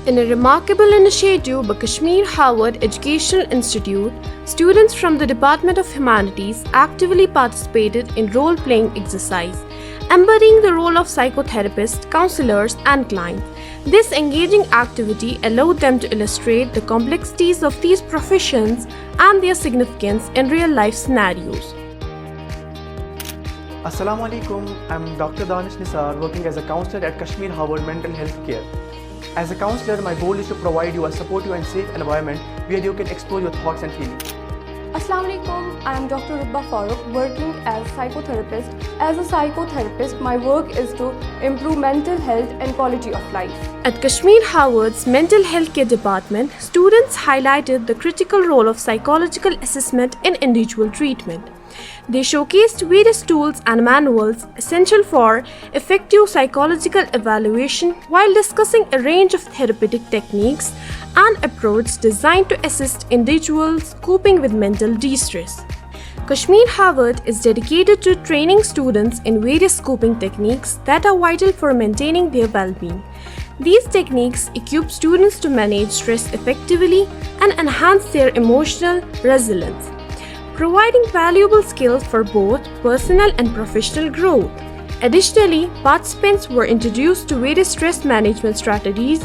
In a remarkable initiative by Kashmir Harvard Educational Institute, students from the Department of Humanities actively participated in role-playing exercise, embodying the role of psychotherapists, counselors, and clients. This engaging activity allowed them to illustrate the complexities of these professions and their significance in real-life scenarios. Assalamu alaikum, I'm Dr. Danish Nisar, working as a counselor at Kashmir Harvard Mental Health Care. As a counselor, my goal is to provide you a supportive and safe environment where you can explore your thoughts and feelings. Assalamu alaikum, I am Dr. Rubba Farooq, working as psychotherapist. As a psychotherapist, my work is to improve mental health and quality of life. At Kashmir Harvard's Mental Health Care Department, students highlighted the critical role of psychological assessment in individual treatment. They showcased various tools and manuals essential for effective psychological evaluation while discussing a range of therapeutic techniques and approaches designed to assist individuals coping with mental distress. Kashmir Harvard is dedicated to training students in various coping techniques that are vital for maintaining their well-being. These techniques equip students to manage stress effectively and enhance their emotional resilience, providing valuable skills for both personal and professional growth. Additionally, participants were introduced to various stress management strategies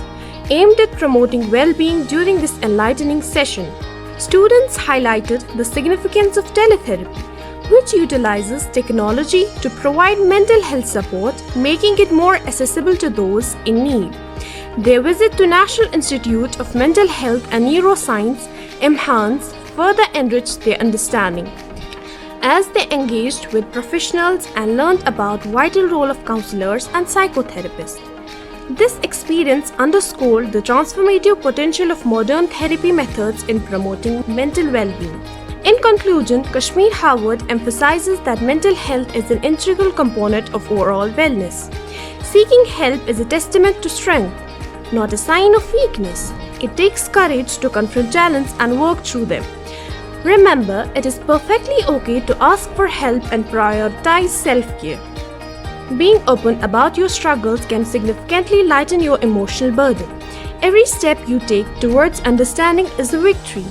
aimed at promoting well-being during this enlightening session. Students highlighted the significance of teletherapy, which utilizes technology to provide mental health support, making it more accessible to those in need. Their visit to National Institute of Mental Health and Neuroscience further enriched their understanding, as they engaged with professionals and learned about the vital role of counselors and psychotherapists. This experience underscored the transformative potential of modern therapy methods in promoting mental well-being. In conclusion, Kashmir Harvard emphasizes that mental health is an integral component of overall wellness. Seeking help is a testament to strength, not a sign of weakness. It takes courage to confront challenges and work through them. Remember, it is perfectly okay to ask for help and prioritize self-care. Being open about your struggles can significantly lighten your emotional burden. Every step you take towards understanding is a victory.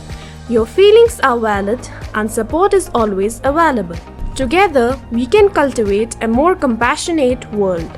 Your feelings are valid and support is always available. Together, we can cultivate a more compassionate world.